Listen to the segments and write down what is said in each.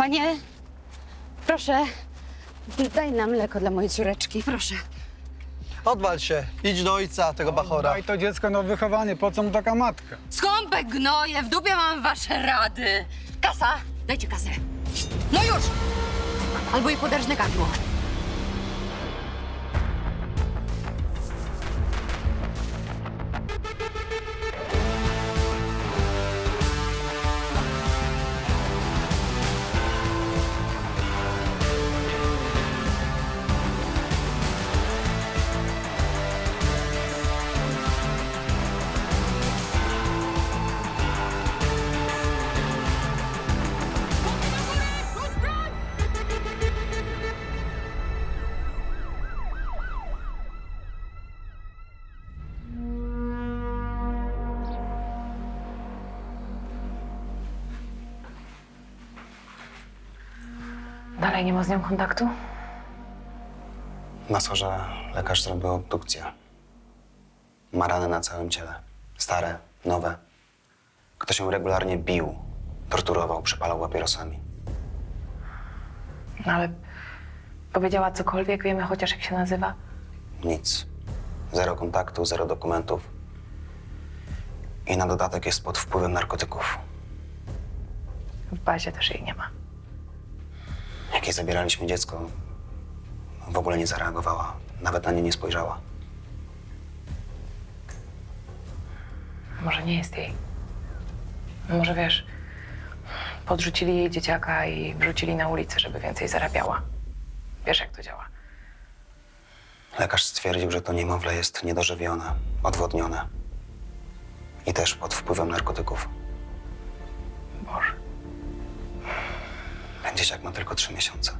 Panie, proszę, daj nam mleko dla mojej córeczki, proszę. Odwal się, idź do ojca tego bachora. Daj to dziecko no wychowanie, po co mu taka matka? Skąpek gnoje, w dupie mam wasze rady. Kasa, dajcie kasę. No już! Albo jej poderżnę gardło. Dalej nie ma z nią kontaktu? Na sorze lekarz zrobił obdukcję. Ma rany na całym ciele. Stare, nowe. Ktoś ją regularnie bił, torturował, przypalał papierosami. No ale powiedziała cokolwiek, wiemy chociaż jak się nazywa? Nic. Zero kontaktu, zero dokumentów. I na dodatek jest pod wpływem narkotyków. W bazie też jej nie ma. Jak jej zabieraliśmy dziecko, w ogóle nie zareagowała. Nawet na nie nie spojrzała. Może nie jest jej. Może wiesz, podrzucili jej dzieciaka i wrzucili na ulicę, żeby więcej zarabiała. Wiesz jak to działa. Lekarz stwierdził, że to niemowlę jest niedożywione, odwodnione. I też pod wpływem narkotyków. Boże. Dzieciak ma tylko 3 miesiące.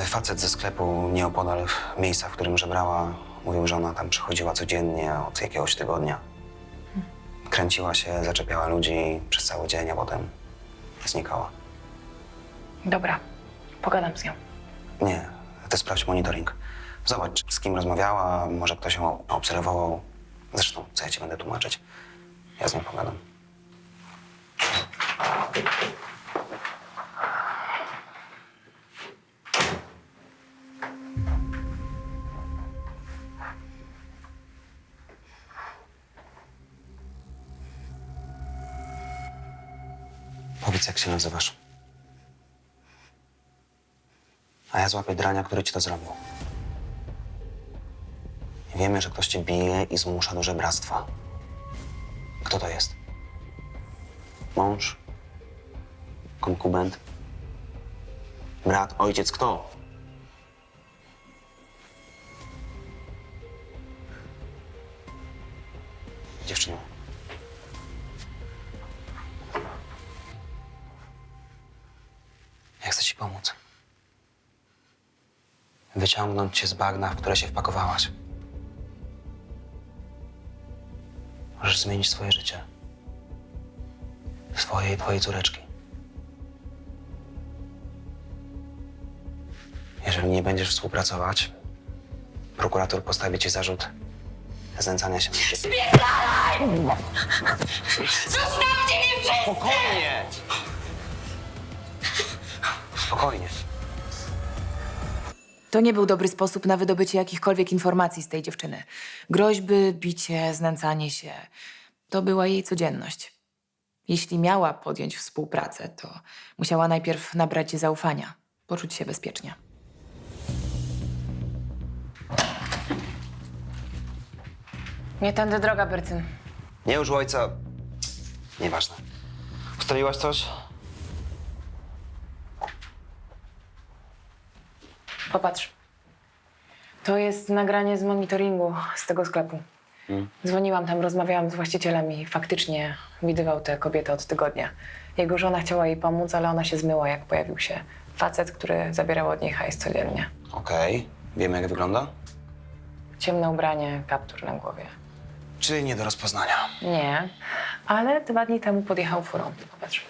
Facet ze sklepu nieopodal miejsca, w którym żebrała, mówił, że ona tam przychodziła codziennie od jakiegoś tygodnia. Kręciła się, zaczepiała ludzi przez cały dzień, a potem znikała. Dobra, pogadam z nią. Nie, ty sprawdź monitoring. Zobacz, z kim rozmawiała, może ktoś ją obserwował. Zresztą, co ja ci będę tłumaczyć? Ja z nią pogadam. Powiedz, jak się nazywasz. A ja złapię drania, który ci to zrobił. Wiemy, że ktoś cię bije i zmusza do żebractwa. Kto to jest? Mąż? Konkubent? Brat? Ojciec? Kto? Dziewczyno. Ja chcę ci pomóc. Wyciągnąć cię z bagna, w które się wpakowałaś. Możesz zmienić swoje życie. Swoje i twojej córeczki. Jeżeli nie będziesz współpracować, prokurator postawi ci zarzut znęcania się nad dzieckiem. Spierdalaj! Zostawcie mnie wszyscy! Spokojnie! Spokojnie. To nie był dobry sposób na wydobycie jakichkolwiek informacji z tej dziewczyny. Groźby, bicie, znęcanie się. To była jej codzienność. Jeśli miała podjąć współpracę, to musiała najpierw nabrać zaufania, poczuć się bezpiecznie. Nie tędy droga, Bercyn. Nie już u ojca. Nieważne. Ustaliłaś coś? Popatrz. To jest nagranie z monitoringu z tego sklepu. Dzwoniłam tam, rozmawiałam z właścicielem i faktycznie widywał tę kobietę od tygodnia. Jego żona chciała jej pomóc, ale ona się zmyła, jak pojawił się facet, który zabierał od niej hajs codziennie. Okej. Wiemy, jak wygląda? Ciemne ubranie, kaptur na głowie. Czyli nie do rozpoznania. Nie, ale 2 dni temu podjechał furą. Popatrz.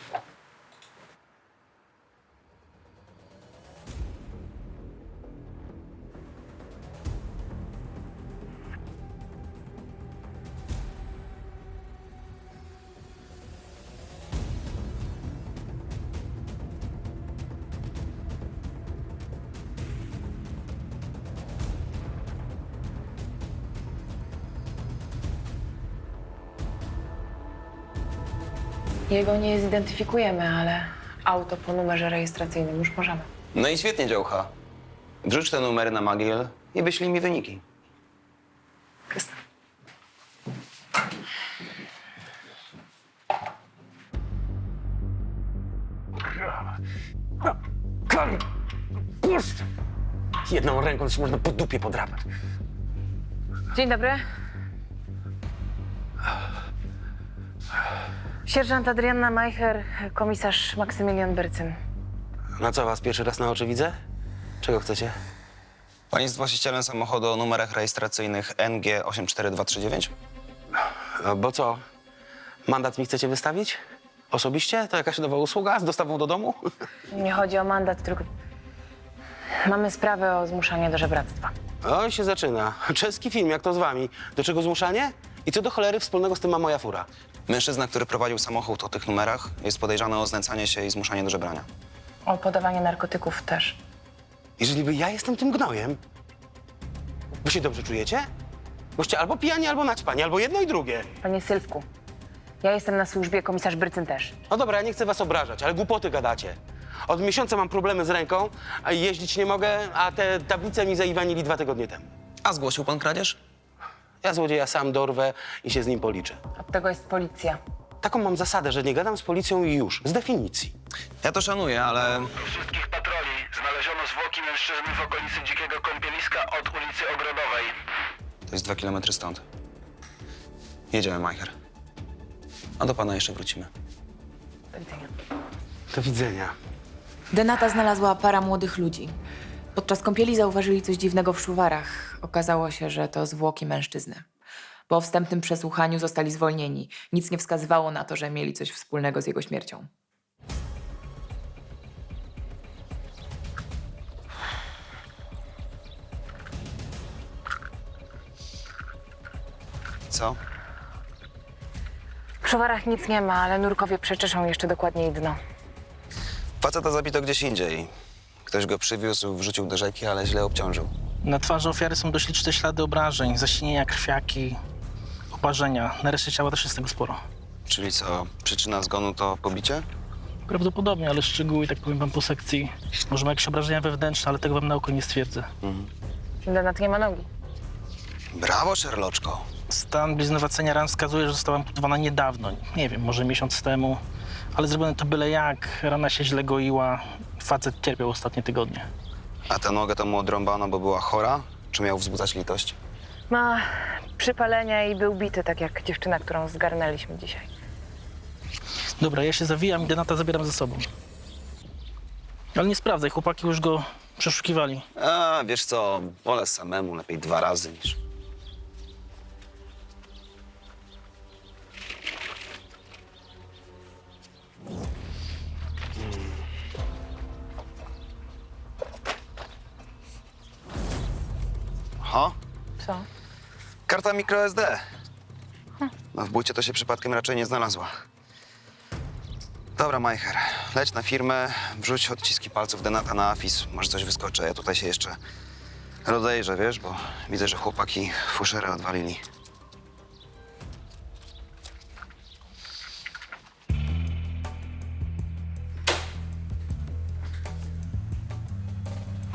Jego nie zidentyfikujemy, ale auto po numerze rejestracyjnym już możemy. No i świetnie, działka. Wrzuć te numery na Magiel i wyślij mi wyniki. Jasne. Jedną ręką się można po dupie podrapać. Dzień dobry. Sierżant Adrianna Majcher, komisarz Maksymilian Byrcyn. Na co was pierwszy raz na oczy widzę? Czego chcecie? Pani jest właścicielem samochodu o numerach rejestracyjnych NG 84239? Bo co? Mandat mi chcecie wystawić? Osobiście? To jakaś nowa usługa z dostawą do domu? Nie chodzi o mandat, tylko mamy sprawę o zmuszanie do żebractwa. Oj, się zaczyna. Czeski film, jak to z wami. Do czego zmuszanie? I co do cholery wspólnego z tym ma moja fura? Mężczyzna, który prowadził samochód o tych numerach, jest podejrzany o znęcanie się i zmuszanie do żebrania. O podawanie narkotyków też. Jeżeli by ja jestem tym gnojem, wy się dobrze czujecie? Boście albo pijani, albo naćpani, albo jedno i drugie. Panie Sylwku, ja jestem na służbie, komisarz Brycyn też. No dobra, ja nie chcę was obrażać, ale głupoty gadacie. Od miesiąca mam problemy z ręką, a jeździć nie mogę, a te tablice mi zaiwanili 2 tygodnie temu. A zgłosił pan kradzież? Ja złodzieja sam dorwę i się z nim policzę. Od tego jest policja. Taką mam zasadę, że nie gadam z policją i już, z definicji. Ja to szanuję, ale Wszystkich patroli znaleziono zwłoki mężczyzny w okolicy Dzikiego Kąpieliska od ulicy Ogrodowej. to jest 2 kilometry stąd. Jedziemy, Majcher. A do pana jeszcze wrócimy. Do widzenia. Do widzenia. Denata znalazła para młodych ludzi. Podczas kąpieli zauważyli coś dziwnego w szuwarach. Okazało się, że to zwłoki mężczyzny. Po wstępnym przesłuchaniu zostali zwolnieni. Nic nie wskazywało na to, że mieli coś wspólnego z jego śmiercią. Co? W szuwarach nic nie ma, ale nurkowie przeczeszą jeszcze dokładniej dno. Faceta zabito gdzieś indziej. Ktoś go przywiózł, wrzucił do rzeki, ale źle obciążył. Na twarzy ofiary są dość liczne ślady obrażeń, zasinienia, krwiaki, oparzenia. Na reszcie ciała też jest tego sporo. Czyli co, przyczyna zgonu to pobicie? Prawdopodobnie, ale szczegóły, tak powiem wam po sekcji. Może ma jakieś obrażenia wewnętrzne, ale tego wam na oko nie stwierdzę. Denat nie ma nogi. Brawo, Sherloczko. Stan bliznowacenia ran wskazuje, że została amputowana niedawno. Nie wiem, może miesiąc temu. Ale zrobione to byle jak. Rana się źle goiła. Facet cierpiał ostatnie tygodnie. A tę nogę to mu odrąbano, bo była chora? Czy miał wzbudzać litość? Ma przypalenia i był bity, tak jak dziewczyna, którą zgarnęliśmy dzisiaj. Dobra, ja się zawijam i Denata zabieram ze sobą. Ale nie sprawdzaj, chłopaki już go przeszukiwali. A, wiesz co, wolę samemu, lepiej 2 razy niż... Aha, Co? karta microSD. No w bójcie to się przypadkiem raczej nie znalazła. Dobra, Majcher, leć na firmę, wrzuć odciski palców Denata na AFIS. Może coś wyskoczy, ja tutaj się jeszcze rozejrzę, wiesz, bo widzę, że chłopaki fuszerę odwalili.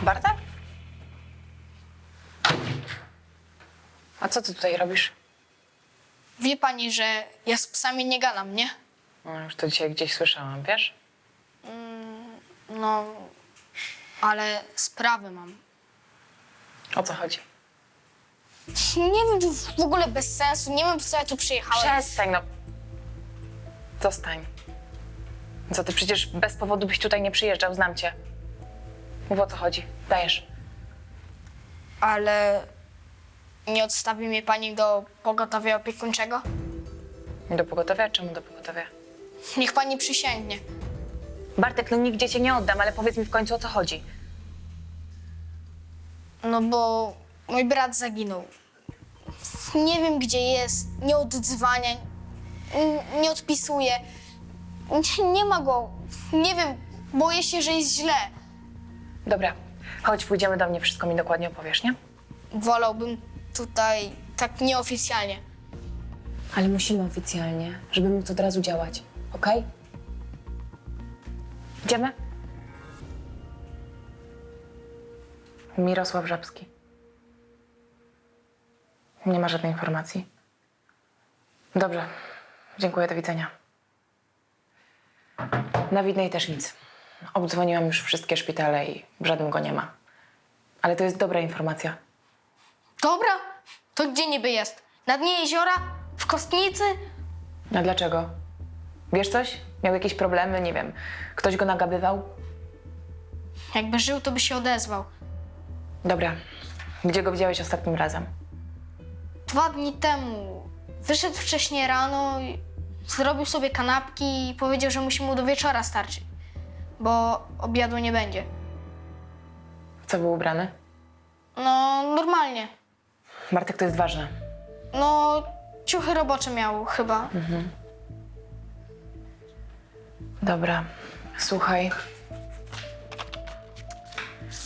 Bartek? A co ty tutaj robisz? Wie pani, że ja z psami nie gadam, nie? No, już to dzisiaj gdzieś słyszałam, wiesz? No, ale sprawę mam. O co chodzi? Nie wiem, to w ogóle bez sensu. Nie wiem, po co ja tu przyjechałem. Przestań, no. Zostań. Co ty, przecież bez powodu byś tutaj nie przyjeżdżał, znam cię. Mów, o co chodzi. Dajesz. Ale nie odstawi mnie pani do pogotowia opiekuńczego? Do pogotowia? Czemu do pogotowia? Niech pani przysięgnie. Bartek, no nigdzie cię nie oddam, ale powiedz mi w końcu, o co chodzi. No bo mój brat zaginął. Nie wiem, gdzie jest, nie odzwania, nie odpisuje. Nie ma go. Nie wiem, boję się, że jest źle. Dobra, chodź, pójdziemy do mnie, wszystko mi dokładnie opowiesz, nie? Wolałbym tutaj tak nieoficjalnie. Ale musimy oficjalnie, żeby móc od razu działać. Okej? Idziemy? Mirosław Żabski. Nie ma żadnej informacji. Dobrze. Dziękuję, do widzenia. Na Widnej też nic. Obdzwoniłam już wszystkie szpitale i w żadnym go nie ma. Ale to jest dobra informacja. Dobra, to gdzie niby jest? Na dnie jeziora? W Kostnicy? A dlaczego? Wiesz coś? Miał jakieś problemy, nie wiem. Ktoś go nagabywał? Jakby żył, to by się odezwał. Dobra. Gdzie go widziałeś ostatnim razem? 2 dni temu wyszedł wcześnie rano i zrobił sobie kanapki i powiedział, że musi mu do wieczora starczyć, bo obiadu nie będzie. W co był ubrany? No, normalnie. Bartek, to jest ważne. No, ciuchy robocze miał chyba. Dobra. Słuchaj.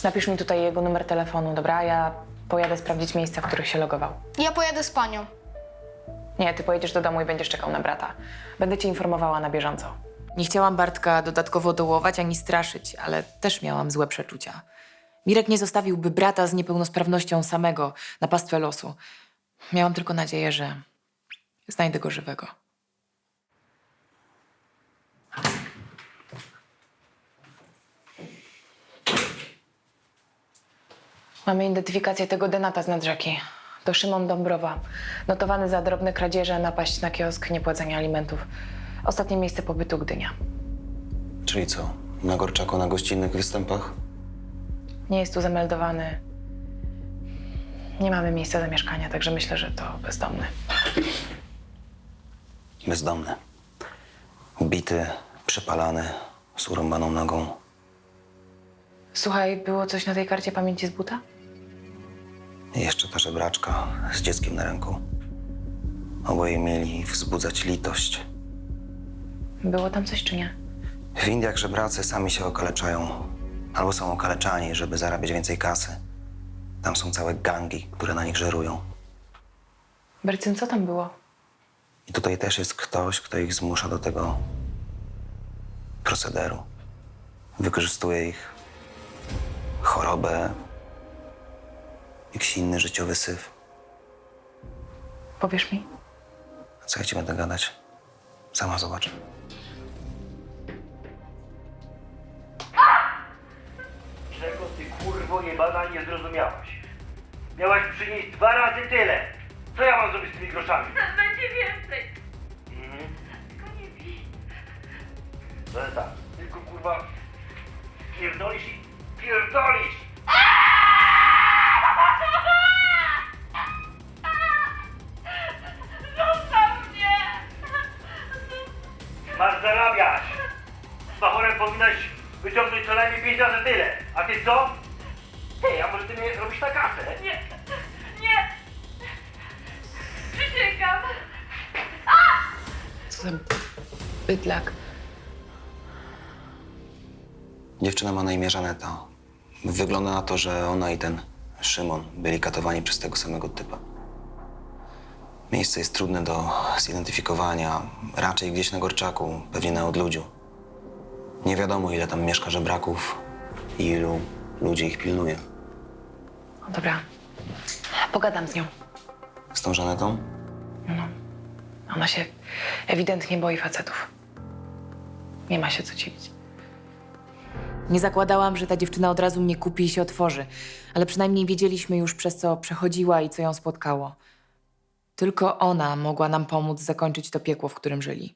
Napisz mi tutaj jego numer telefonu, dobra? Ja pojadę sprawdzić miejsca, w których się logował. Ja pojadę z panią. Nie, ty pojedziesz do domu i będziesz czekał na brata. Będę cię informowała na bieżąco. Nie chciałam Bartka dodatkowo dołować ani straszyć, ale też miałam złe przeczucia. Mirek nie zostawiłby brata z niepełnosprawnością samego na pastwę losu. Miałam tylko nadzieję, że znajdę go żywego. Mamy identyfikację tego denata z nad rzeki. To Szymon Dąbrowa. Notowany za drobne kradzieże, napaść na kiosk, niepłacenie alimentów. Ostatnie miejsce pobytu Gdynia. Czyli co? Na Gorczaku na gościnnych występach? Nie jest tu zameldowany. Nie mamy miejsca zamieszkania, także myślę, że to bezdomny. Bezdomny. Ubity, przepalany, z urąbaną nogą. Słuchaj, było coś na tej karcie pamięci z buta? I jeszcze ta żebraczka z dzieckiem na ręku. Oboje mieli wzbudzać litość. Było tam coś czy nie? W Indiach żebracy sami się okaleczają. Albo są okaleczani, żeby zarabiać więcej kasy. Tam są całe gangi, które na nich żerują. Bercyn, co tam było? I tutaj też jest ktoś, kto ich zmusza do tego procederu. Wykorzystuje ich chorobę, jakiś inny życiowy syf. Powiesz mi? A co ja ci będę gadać? Sama zobacz. Czego ty, kurwo jebana, nie zrozumiałaś? Miałaś przynieść 2 razy tyle. Co ja mam zrobić z tymi groszami? Będzie więcej. Tylko nie bij. No tak, tylko kurwa pierdolisz i pierdolisz! Zostaw mnie! Masz zarabiać! Z bachorem powinnaś wyciągnąć co najmniej 5 razy tyle. A ty co? Hej, a może ty mnie robisz na kasę? Nie! Nie! Przysięgam! Co za bydlak. Dziewczyna ma na imię Żaneta. Wygląda na to, że ona i ten Szymon byli katowani przez tego samego typa. Miejsce jest trudne do zidentyfikowania. Raczej gdzieś na Gorczaku, pewnie na odludziu. Nie wiadomo, ile tam mieszka żebraków i ilu ludzi ich pilnuje. No dobra. Pogadam z nią. Z tą Żanetą? Ona się ewidentnie boi facetów. Nie ma się co dziwić. Nie zakładałam, że ta dziewczyna od razu mnie kupi i się otworzy, ale przynajmniej wiedzieliśmy już, przez co przechodziła i co ją spotkało. Tylko ona mogła nam pomóc zakończyć to piekło, w którym żyli.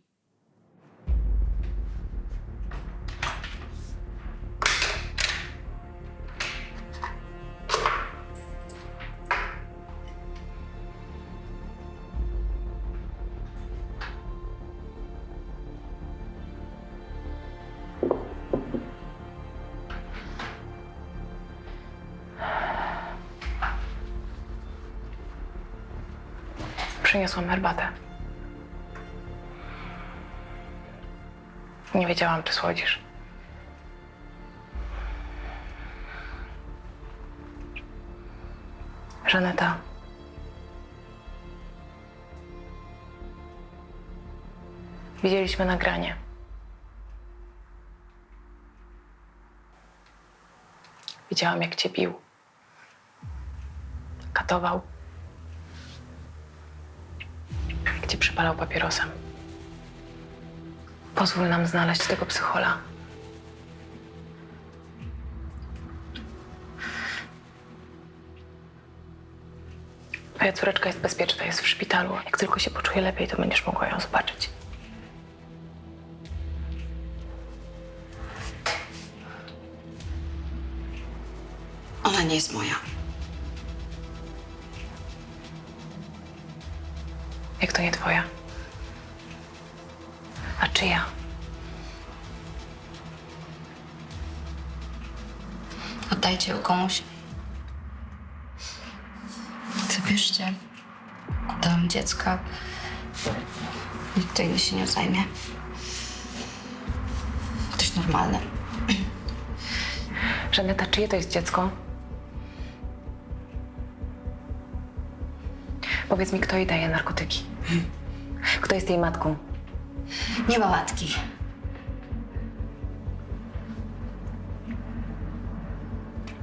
Przyniosłam herbatę. Nie wiedziałam, czy słodzisz. Widzieliśmy nagranie. Widziałam, jak cię bił. Katował. Jak cię przypalał papierosem. Pozwól nam znaleźć tego psychola. Twoja córeczka jest bezpieczna, jest w szpitalu. Jak tylko się poczuje lepiej, to będziesz mogła ją zobaczyć. Ona nie jest moja. Jak to nie twoja? A czyja? Oddajcie ją komuś. Zabierzcie. Oddam dziecka. Nikt inny się nie zajmie. Ktoś normalny. Żaneta, czyje to jest dziecko? Powiedz mi, kto jej daje narkotyki? Kto jest jej matką? Nie ma matki.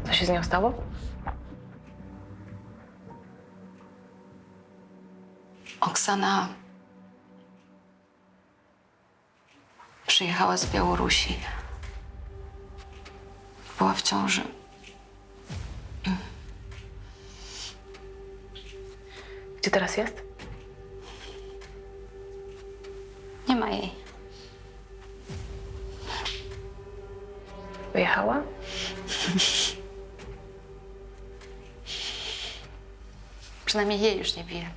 Co się z nią stało? Oksana przyjechała z Białorusi. Była w ciąży. Gdzie teraz jest? Nie ma jej. Wyjechała? Przynajmniej jej już nie bije.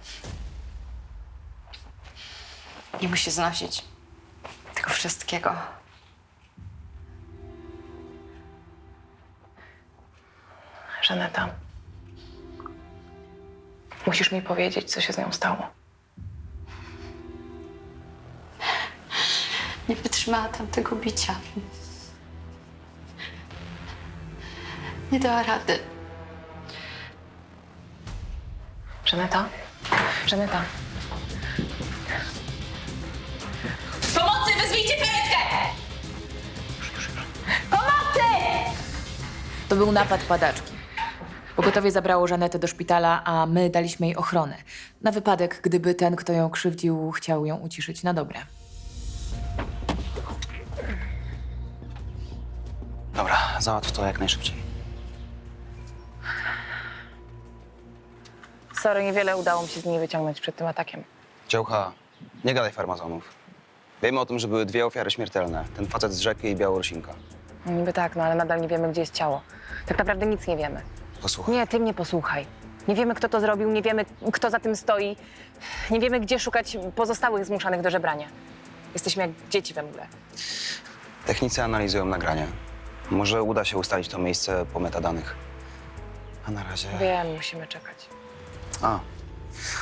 Nie musi znosić tego wszystkiego. Żaneta, musisz mi powiedzieć, co się z nią stało. Nie wytrzymała tamtego bicia. Nie dała rady. Żaneta? Żaneta? Pomocy! Wezwijcie karetkę! Pomocy! To był napad padaczki. Pogotowie zabrało Żanetę do szpitala, a my daliśmy jej ochronę. Na wypadek, gdyby ten, kto ją krzywdził, chciał ją uciszyć na dobre. Dobra, załatw to jak najszybciej. Sorry, niewiele udało mi się z niej wyciągnąć przed tym atakiem. Dziołcha, nie gadaj farmazonów. Wiemy o tym, że były 2 ofiary śmiertelne. Ten facet z rzeki i Białorusinka. No niby tak, no ale nadal nie wiemy, gdzie jest ciało. Tak naprawdę nic nie wiemy. Posłuchaj. Nie, ty mnie posłuchaj. Nie wiemy, kto to zrobił, nie wiemy, kto za tym stoi. Nie wiemy, gdzie szukać pozostałych zmuszanych do żebrania. Jesteśmy jak dzieci we mgle. Technicy analizują nagranie. Może uda się ustalić to miejsce po metadanych. A na razie... Wiem, musimy czekać. A,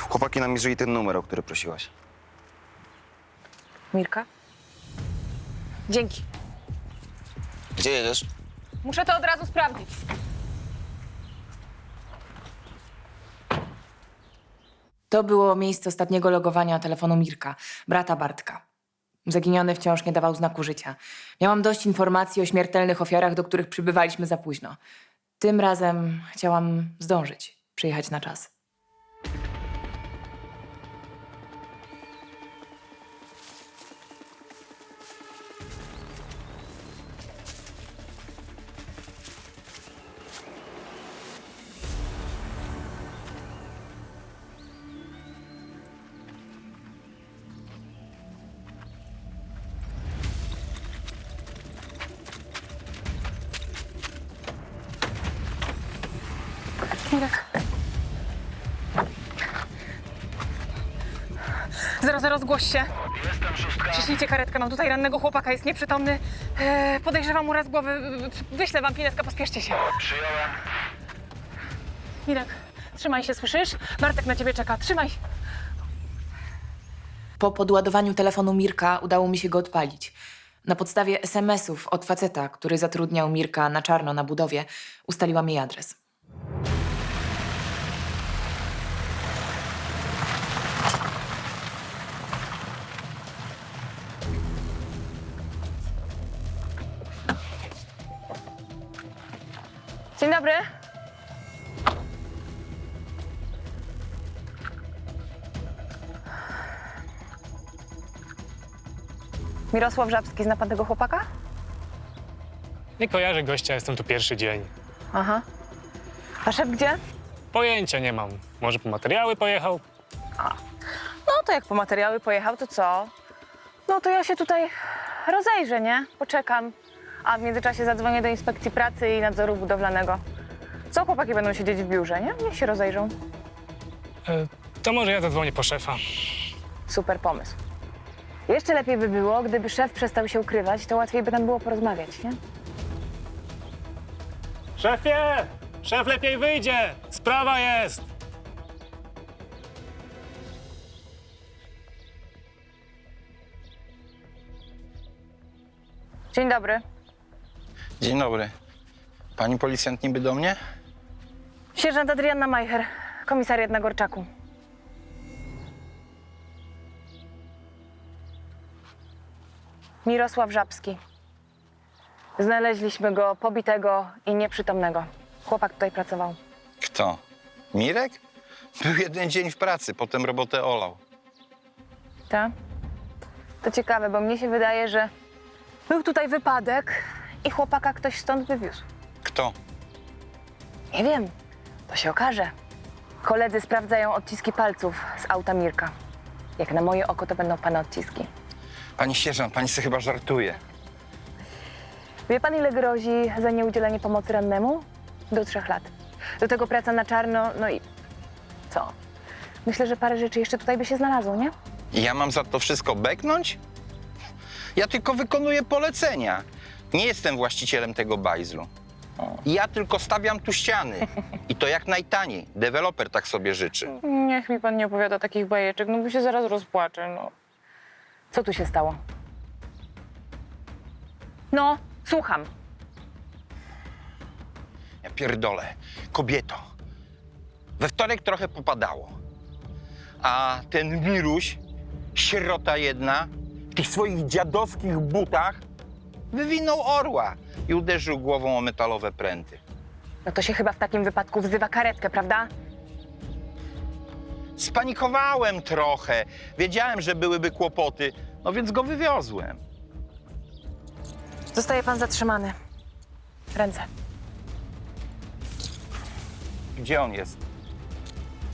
chłopaki namierzyli ten numer, o który prosiłaś. Mirka? Dzięki. Gdzie jedziesz? Muszę to od razu sprawdzić. To było miejsce ostatniego logowania telefonu Mirka, brata Bartka. Zaginiony wciąż nie dawał znaku życia. Miałam dość informacji o śmiertelnych ofiarach, do których przybywaliśmy za późno. Tym razem chciałam zdążyć, przyjechać na czas. Mirek. 00, zgłoś się. Jestem, szóstka. Ciśnijcie karetkę, mam tutaj rannego chłopaka, jest nieprzytomny. Podejrzewam uraz głowy. Wyślę wam pineskę, pospieszcie się. Przyjąłem. Mirek, trzymaj się, słyszysz? Bartek na ciebie czeka, trzymaj się. Po podładowaniu telefonu Mirka udało mi się go odpalić. Na podstawie SMS-ów od faceta, który zatrudniał Mirka na czarno na budowie, ustaliłam jej adres. Dzień dobry. Mirosław Żabski, zna pan tego chłopaka? Nie kojarzę gościa, jestem tu pierwszy dzień. Aha. A szef gdzie? Pojęcia nie mam. Może po materiały pojechał? No to jak po materiały pojechał, to co? No to ja się tutaj rozejrzę, nie? Poczekam. A w międzyczasie zadzwonię do inspekcji pracy i nadzoru budowlanego. Co chłopaki będą siedzieć w biurze, nie? Niech się rozejrzą. To może ja zadzwonię po szefa. Super pomysł. Jeszcze lepiej by było, gdyby szef przestał się ukrywać, to łatwiej by nam było porozmawiać, nie? Szefie! Szef lepiej wyjdzie! Sprawa jest! Dzień dobry. Dzień dobry. Pani policjant niby do mnie? Sierżant Adrianna Majcher, komisariat na Gorczaku. Mirosław Żabski. Znaleźliśmy go pobitego i nieprzytomnego. Chłopak tutaj pracował. Kto? Mirek? Był jeden dzień w pracy, potem robotę olał. Tak? To ciekawe, bo mnie się wydaje, że był tutaj wypadek i chłopaka ktoś stąd wywiózł. Kto? Nie wiem, to się okaże. Koledzy sprawdzają odciski palców z auta Mirka. Jak na moje oko, to będą pana odciski. Pani sierżant, pani sobie chyba żartuje. Wie pan, ile grozi za nieudzielenie pomocy rannemu? Do 3 lat. Do tego praca na czarno, no i co? Myślę, że parę rzeczy jeszcze tutaj by się znalazło, nie? I ja mam za to wszystko beknąć? Ja tylko wykonuję polecenia. Nie jestem właścicielem tego bajzlu. Ja tylko stawiam tu ściany. I to jak najtaniej. Deweloper tak sobie życzy. Niech mi pan nie opowiada takich bajeczek, no bo się zaraz rozpłaczę, no. Co tu się stało? No, słucham. Ja pierdolę. Kobieto. We wtorek trochę popadało. A ten Miruś, sierota jedna, w tych swoich dziadowskich butach wywinął orła i uderzył głową o metalowe pręty. No to się chyba w takim wypadku wzywa karetkę, prawda? Spanikowałem trochę. Wiedziałem, że byłyby kłopoty, no więc go wywiozłem. Zostaje pan zatrzymany. Ręce. Gdzie on jest?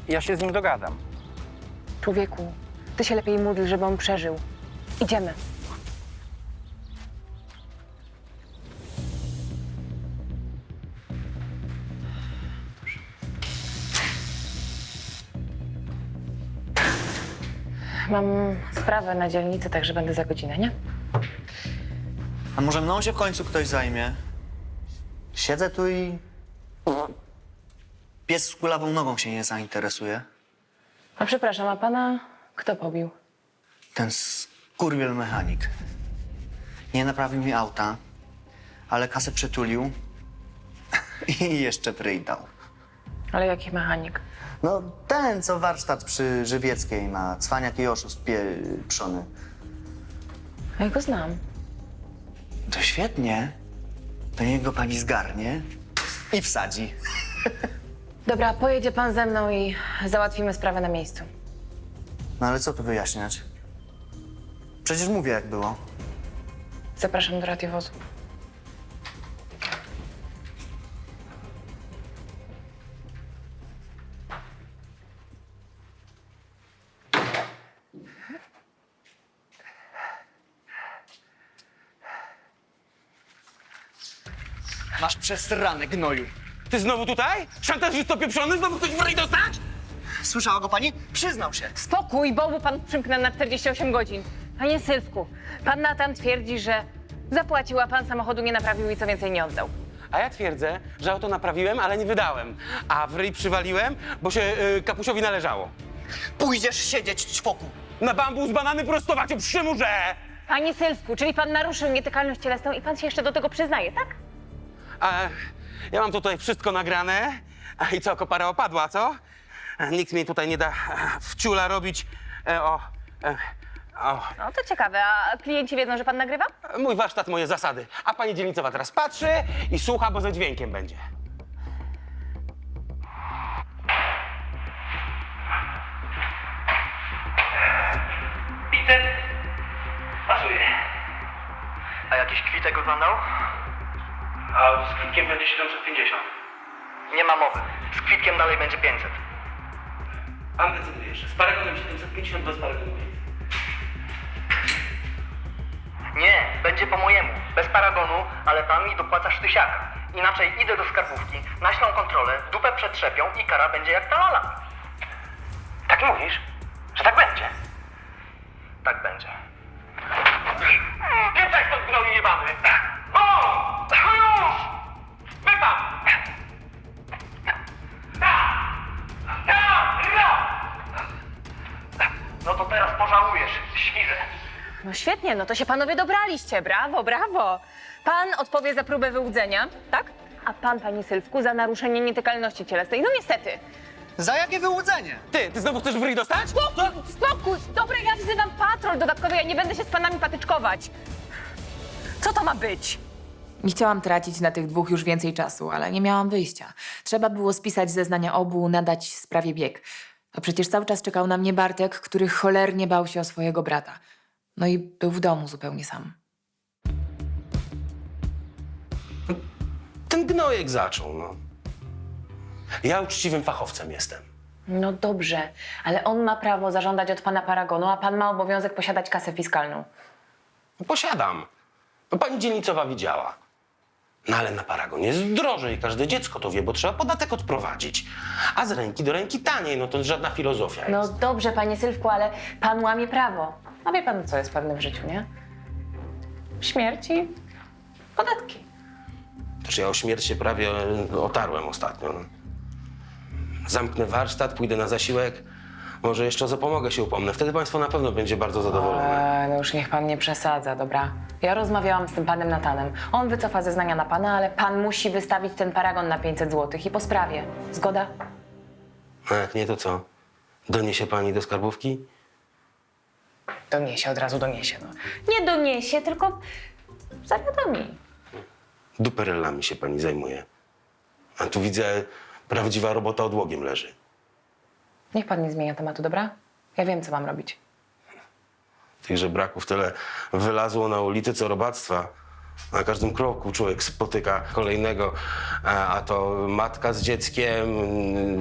Ja się z nim dogadam. Człowieku, ty się lepiej módl, żeby on przeżył. Idziemy. Mam sprawę na dzielnicy, także będę za godzinę, nie? A może mną się w końcu ktoś zajmie? Siedzę tu i... Pies z kulawą nogą się nie zainteresuje. A przepraszam, a pana kto pobił? Ten skurwiel mechanik. Nie naprawił mi auta, ale kasę przytulił i jeszcze pryj dał. Ale jaki mechanik? No ten, co warsztat przy Żywieckiej ma. Cwaniak i oszust pieprzony. Ja go znam. To świetnie. To niech go pani zgarnie i wsadzi. Dobra, pojedzie pan ze mną i załatwimy sprawę na miejscu. No ale co tu wyjaśniać? Przecież mówię, jak było. Zapraszam do radiowozu. Masz przesrane, gnoju. Ty znowu tutaj? Szantażysto pieprzony? Znowu ktoś w ryj dostać? Słyszała go pani? Przyznał się. Spokój, bo mu pan przymknął na 48 godzin. Panie Sylwku, pan Natan twierdzi, że zapłacił, a pan samochodu nie naprawił i co więcej nie oddał. A ja twierdzę, że auto naprawiłem, ale nie wydałem. A w ryj przywaliłem, bo się kapusiowi należało. Pójdziesz siedzieć, ćwoku. Na bambus banany prostować o przymurze! Panie Sylwku, czyli pan naruszył nietykalność cielesną i pan się jeszcze do tego przyznaje, tak? A ja mam tutaj wszystko nagrane. I co, kopara opadła, co? Nikt mi tutaj nie da wciula robić. No to ciekawe, a klienci wiedzą, że pan nagrywa? Mój warsztat, moje zasady. A pani dzielnicowa teraz patrzy i słucha, bo ze dźwiękiem będzie. jakiś kwitek oglądał? A z kwitkiem będzie 750. Nie ma mowy. Z kwitkiem dalej będzie 500. Pan decydujesz. Z paragonem 750, bez paragonu 500. Nie, będzie po mojemu. Bez paragonu, ale pan mi dopłacasz tysiaka. Inaczej idę do skarbówki, naślą kontrolę, w dupę przetrzepią i kara będzie jak ta lala. Tak mówisz? Że tak będzie? Tak będzie. Pieprzaj stąd gnoju jebany! O! No już! Wypam! No to teraz pożałujesz, świrze. No świetnie, no to się panowie dobraliście. Brawo, brawo. Pan odpowie za próbę wyłudzenia, tak? A pan, pani Sylwku, za naruszenie nietykalności cielesnej. No niestety. Za jakie wyłudzenie? Ty znowu chcesz w ryj dostać? Spokój! Dobra, ja wzywam patrol dodatkowy, ja nie będę się z panami patyczkować. Co to ma być? Nie chciałam tracić na tych dwóch już więcej czasu, ale nie miałam wyjścia. Trzeba było spisać zeznania obu, nadać sprawie bieg. A przecież cały czas czekał na mnie Bartek, który cholernie bał się o swojego brata. No i był w domu zupełnie sam. Ten gnojek zaczął, no. Ja uczciwym fachowcem jestem. No dobrze, ale on ma prawo zażądać od pana paragonu, a pan ma obowiązek posiadać kasę fiskalną. Posiadam. No, pani dzielnicowa widziała. No ale na paragon jest drożej, każde dziecko to wie, bo trzeba podatek odprowadzić. A z ręki do ręki taniej, no to żadna filozofia No jest. dobrze, panie Sylwku, ale pan łamie prawo. A wie pan, co jest pewne w życiu, nie? Śmierć i podatki. Znaczy ja o śmierć się prawie otarłem ostatnio. No. Zamknę warsztat, pójdę na zasiłek. Może jeszcze o zapomogę się upomnę. Wtedy państwo na pewno będzie bardzo zadowolone. No już niech pan nie przesadza, dobra? Ja rozmawiałam z tym panem Natanem. On wycofa zeznania na pana, ale pan musi wystawić ten paragon na 500 zł i po sprawie. Zgoda? A jak nie, to co? Doniesie pani do skarbówki? Doniesie, od razu doniesie. No. Nie doniesie, tylko zawiadomi. Duperellami się pani zajmuje. A tu widzę, prawdziwa robota odłogiem leży. Niech pan nie zmienia tematu, dobra? Ja wiem, co mam robić. Tych żebraków tyle wylazło na ulicy, co robactwa. Na każdym kroku człowiek spotyka kolejnego, a to matka z dzieckiem,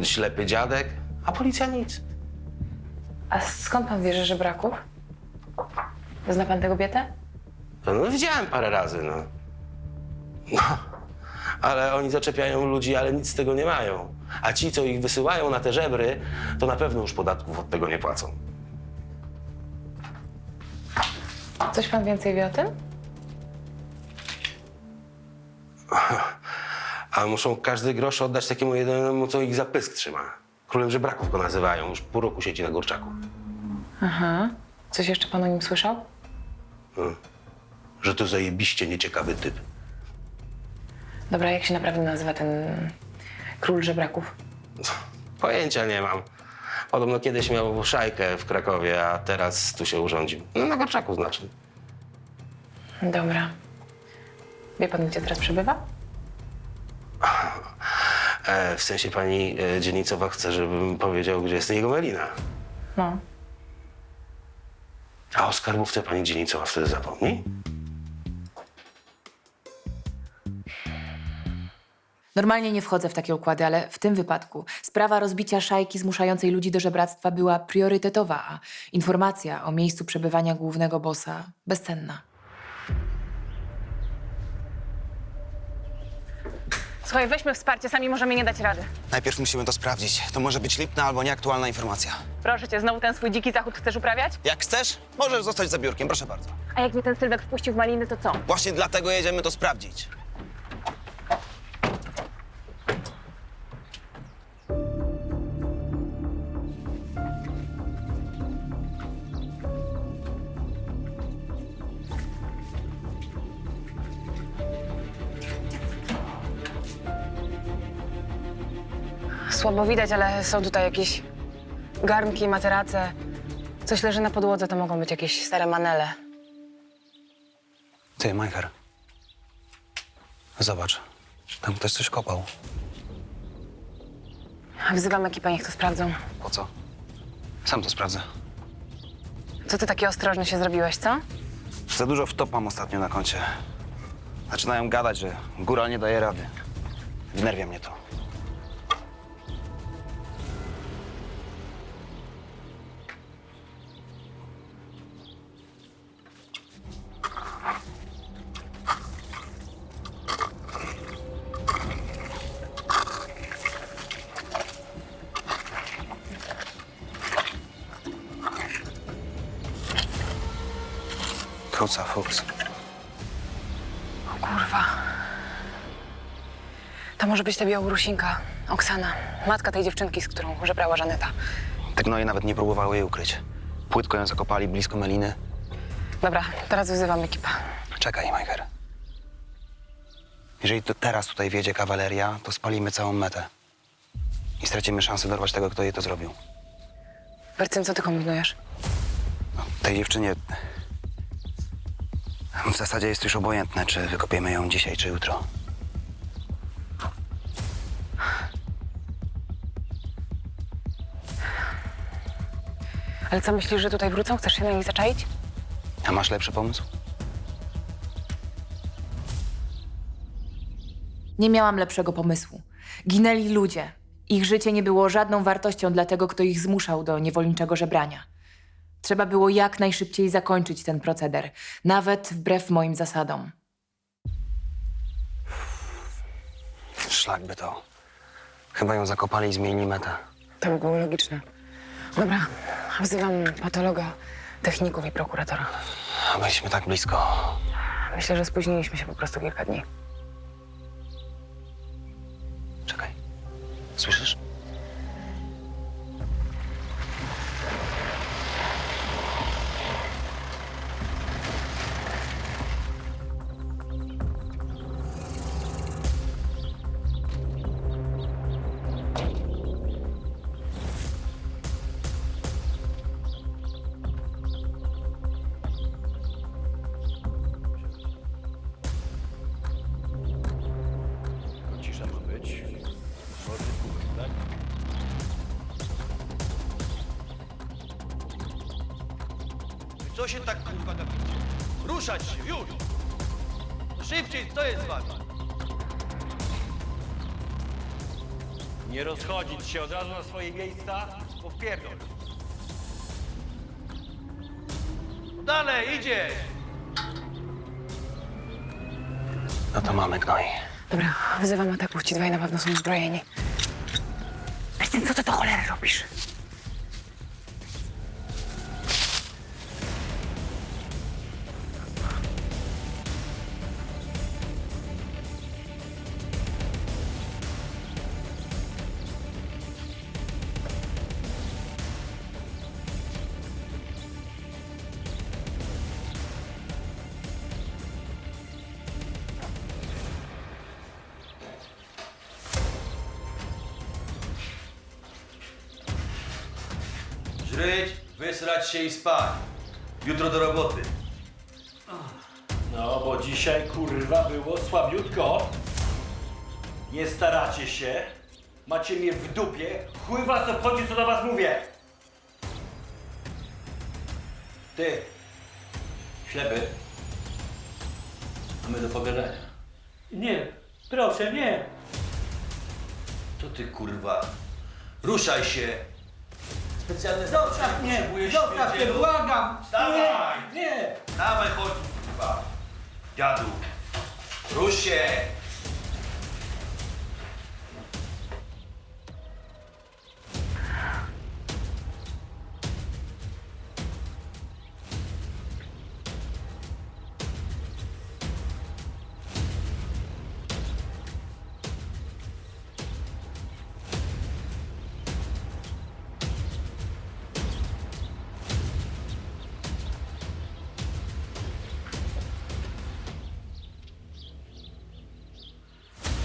ślepy dziadek, a policja nic. A skąd pan wie, że żebraków? Zna pan tę kobietę? No widziałem parę razy, no. No, ale oni zaczepiają ludzi, ale nic z tego nie mają. A ci, co ich wysyłają na te żebry, to na pewno już podatków od tego nie płacą. Coś pan więcej wie o tym? A muszą każdy grosz oddać takiemu jednemu, co ich za pysk trzyma. Królem żebraków go nazywają, już pół roku siedzi na Górczaku. Aha. Coś jeszcze pan o nim słyszał? Że to zajebiście nieciekawy typ. Dobra, jak się naprawdę nazywa ten król żebraków? Pojęcia nie mam. Podobno kiedyś miał szajkę w Krakowie, a teraz tu się urządził. No na Górczaku znaczy. Dobra. Wie pan, gdzie teraz przebywa? W sensie pani dzielnicowa chce, żebym powiedział, gdzie jest jego melina. No. A o skarbówce pani dzielnicowa wtedy zapomni? Normalnie nie wchodzę w takie układy, ale w tym wypadku sprawa rozbicia szajki zmuszającej ludzi do żebractwa była priorytetowa, a informacja o miejscu przebywania głównego bossa bezcenna. Słuchaj, weźmy wsparcie, sami możemy nie dać rady. Najpierw musimy to sprawdzić. To może być lipna albo nieaktualna informacja. Proszę cię, znowu ten swój dziki zachód chcesz uprawiać? Jak chcesz, możesz zostać za biurkiem, proszę bardzo. A jak mnie ten Sylwek wpuścił w maliny, to co? Właśnie dlatego jedziemy to sprawdzić. Słabo widać, ale są tutaj jakieś garnki, materace. Coś leży na podłodze, to mogą być jakieś stare manele. Ty, Majcher. Zobacz, tam ktoś coś kopał. Wzywam ekipę, niech to sprawdzą. Po co? Sam to sprawdzę. Co ty taki ostrożny się zrobiłeś, co? Za dużo wtop mam ostatnio na koncie. Zaczynają gadać, że góral nie daje rady. Wnerwia mnie to. Kuca, fuks. O kurwa. To może być ta Białorusinka, Oksana, matka tej dziewczynki, z którą żebrała Żaneta. Te gnoje nawet nie próbowały jej ukryć. Płytko ją zakopali blisko Meliny. Dobra, teraz wzywam ekipę. Czekaj, Majker. Jeżeli to teraz tutaj wjedzie kawaleria, to spalimy całą metę. I stracimy szansę dorwać tego, kto jej to zrobił. Bercyn, co ty kombinujesz? No, tej dziewczynie w zasadzie jest już obojętne, czy wykopiemy ją dzisiaj, czy jutro. Ale co, myślisz, że tutaj wrócą? Chcesz się na nich zaczaić? A masz lepszy pomysł? Nie miałam lepszego pomysłu. Ginęli ludzie. Ich życie nie było żadną wartością dla tego, kto ich zmuszał do niewolniczego żebrania. Trzeba było jak najszybciej zakończyć ten proceder, nawet wbrew moim zasadom. Szlak by to. Chyba ją zakopali i zmienili metę. To by było logiczne. Dobra, wzywam patologa, techników i prokuratora. A byliśmy tak blisko. Myślę, że spóźniliśmy się po prostu kilka dni. Czekaj. Słyszysz? Cisza ma być. Tak? Co się tak kurwa gapicie? Ruszać się, już! No szybciej, co jest z wami? Nie rozchodzić się od razu na swoje miejsca, bo wpierdol. No dalej, idzie! No to mamy gnoi. Dobra, wzywam ataków. Ci dwaj na pewno są uzbrojeni. Bercyn, co ty do cholery robisz? Żryć, wysrać się i spać. Jutro do roboty. No, bo dzisiaj kurwa było słabiutko. Nie staracie się. Macie mnie w dupie. Chuj was obchodzi, co do was mówię. Ty, ślepy. Mamy do pogadania. Nie, proszę, nie. To ty kurwa. Ruszaj się. Specjalne Zostaw mnie, zostaw mnie, błagam. Wstawaj! Nie. Dawaj, chodź, kurwa. Dziadu. Rusz się.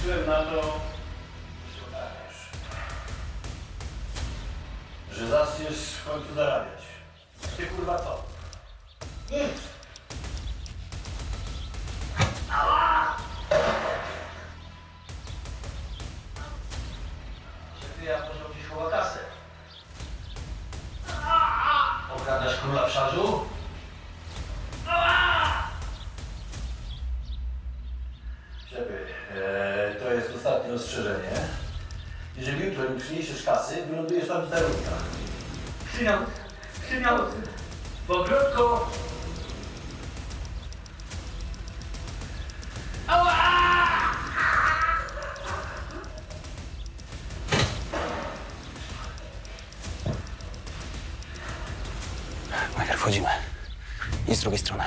Liczyłem na to, że się ogarniesz. Że zaczniesz w końcu zarabiać. Ty kurwa co? Nic! Szefie, ja może gdzieś chowa kasę. Okradasz króla w szarżu? ostrzeżenie. Jeżeli jutro nie przyniesiesz kasy, wylądujesz tam w darunkach. Przymiał. W ogródku. Najpierw wchodzimy. I z drugiej strony.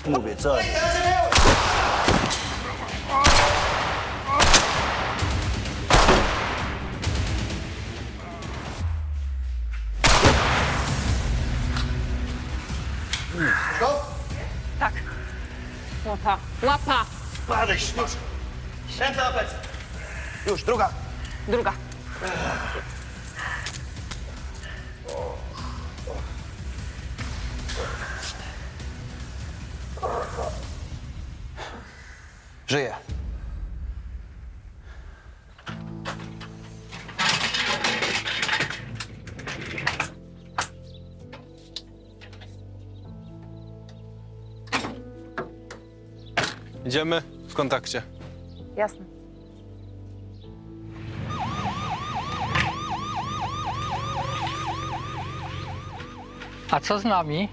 Mówię, co? Tak. Łapa. Łapa. Spadaj, już! Ręce na plecy! Już, druga. Druga. Żyje. Idziemy w kontakcie. Jasne. A co z nami?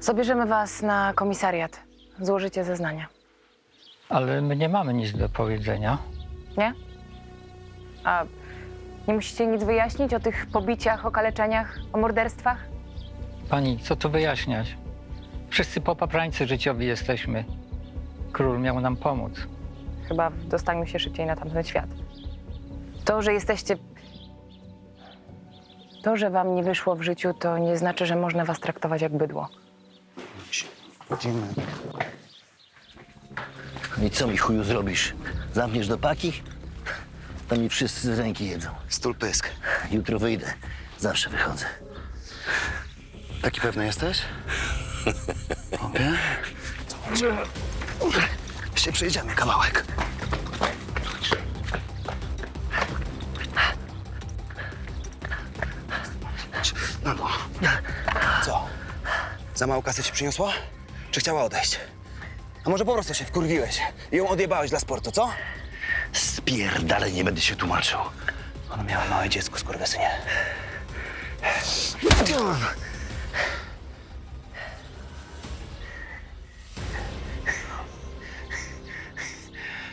Zabierzemy was na komisariat. Złożycie zeznania. Ale my nie mamy nic do powiedzenia. Nie? A nie musicie nic wyjaśnić o tych pobiciach, okaleczeniach, o morderstwach? Pani, co tu wyjaśniać? Wszyscy popaprańcy życiowi jesteśmy. Król miał nam pomóc. Chyba w dostaniu się szybciej na tamten świat. To, że jesteście... To, że wam nie wyszło w życiu, to nie znaczy, że można was traktować jak bydło. Wchodzimy. I co mi, chuju, zrobisz? Zamkniesz do paki? To mi wszyscy z ręki jedzą. Stul pysk. Jutro wyjdę. Zawsze wychodzę. Taki pewny jesteś? Obie? Jeszcze przejdziemy kawałek. Na dół. Co? Za mało kasy ci przyniosła? Czy chciała odejść? A może po prostu się wkurwiłeś i ją odjebałeś dla sportu, co? Spierdalej, nie będę się tłumaczył. Ona miała małe dziecko, skurwysynie.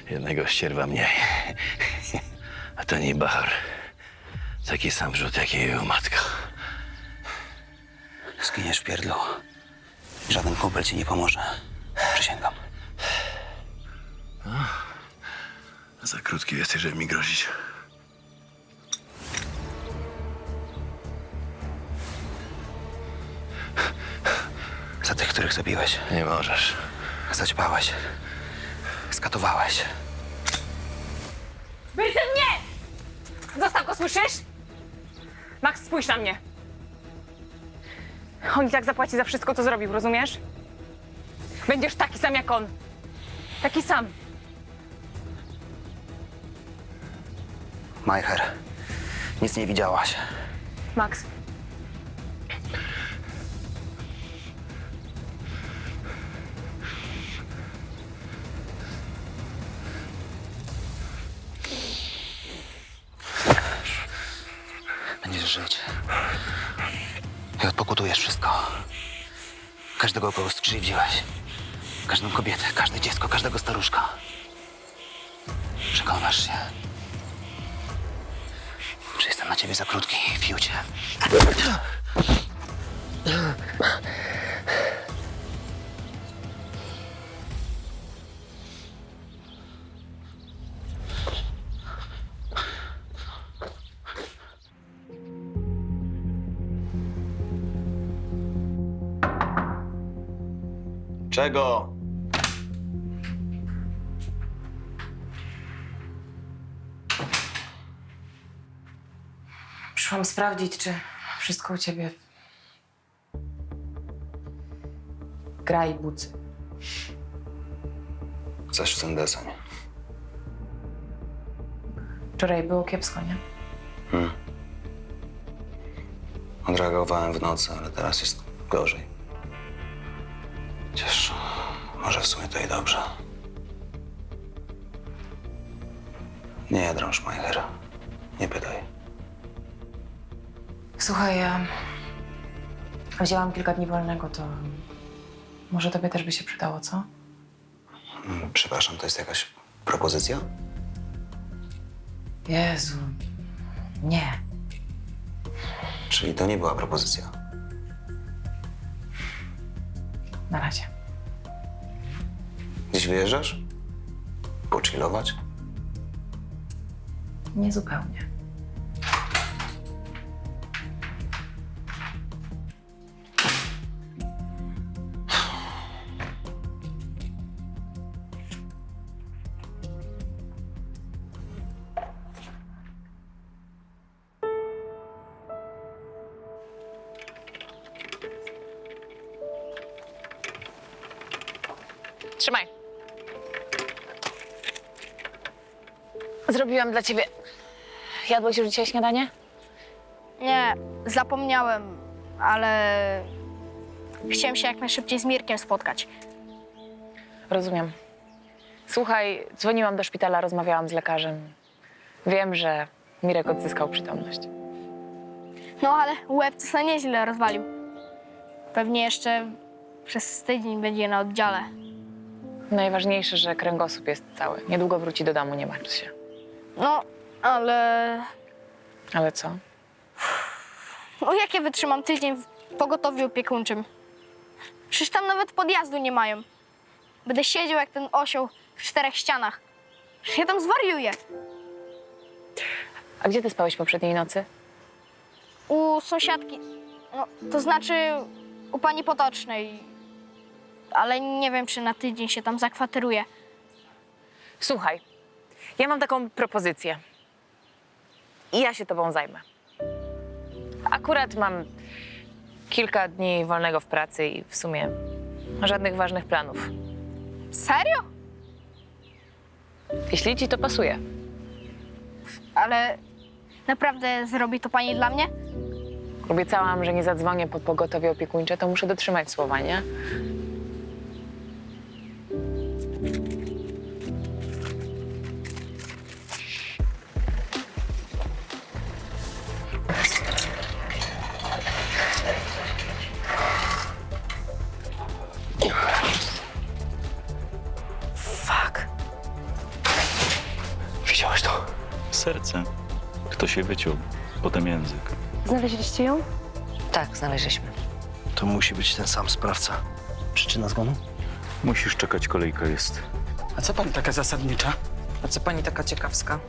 Jednego ścierwa mniej. A to nie Bachar. Taki sam wrzut, jak i jego matka. Zginiesz w pierdlu. Żaden kumpel ci nie pomoże. Przysięgam. Za krótki jesteś, żeby mi grozić. Za tych, których zabiłeś. Nie możesz. Zaćpałeś. Skatowałeś. Wyjdź mnie! Zostaw go, słyszysz? Max, spójrz na mnie. On i tak zapłaci za wszystko, co zrobił, rozumiesz? Będziesz taki sam jak on. Taki sam. Majcher, nic nie widziałaś. Max. Będziesz żyć. I odpokutujesz wszystko. Każdego, kogo skrzywdziłeś. Każdą kobietę, każde dziecko, każdego staruszka. Przekonasz się, że jestem na ciebie za krótki, fiucie. Czego? Przyszłam sprawdzić, czy wszystko u ciebie... Gra i bucy. Coś w ten deseń. Wczoraj było kiepsko, nie? Odreagowałem w nocy, ale teraz jest gorzej. Chociaż może w sumie to i dobrze. Nie drąż, Majcher. Nie pytaj. Słuchaj, ja wzięłam kilka dni wolnego, to może tobie też by się przydało, co? Przepraszam, to jest jakaś propozycja? Jezu, nie. Czyli to nie była propozycja? Na razie. Gdzieś wyjeżdżasz? Pochillować? Nie zupełnie. Trzymaj. Zrobiłam dla ciebie. Jadłeś już dzisiaj śniadanie? Nie, zapomniałem, ale chciałem się jak najszybciej z Mirkiem spotkać. Rozumiem. Słuchaj, dzwoniłam do szpitala, rozmawiałam z lekarzem. Wiem, że Mirek odzyskał przytomność. No ale łeb to sobie nieźle rozwalił. Pewnie jeszcze przez tydzień będzie na oddziale. Najważniejsze, że kręgosłup jest cały. Niedługo wróci do domu, nie martw się. No, ale... Ale co? No jak ja wytrzymam tydzień w pogotowiu opiekuńczym? Przecież tam nawet podjazdu nie mają. Będę siedział jak ten osioł w 4 ścianach. Przecież ja tam zwariuję. A gdzie ty spałeś poprzedniej nocy? U sąsiadki, no to znaczy u pani Potocznej. Ale nie wiem, czy na tydzień się tam zakwateruję. Słuchaj, ja mam taką propozycję. I ja się tobą zajmę. Akurat mam kilka dni wolnego w pracy i w sumie żadnych ważnych planów. Serio? Jeśli ci to pasuje. Ale naprawdę zrobi to pani dla mnie? Obiecałam, że nie zadzwonię po pogotowie opiekuńcze, to muszę dotrzymać słowa, nie? Fuck. Widziałaś to? Serce. Ktoś je wyciął, potem język. Znaleźliście ją? Tak, znaleźliśmy. To musi być ten sam sprawca. Przyczyna zgonu? Musisz czekać, kolejka jest. A co pani taka zasadnicza? A co pani taka ciekawska?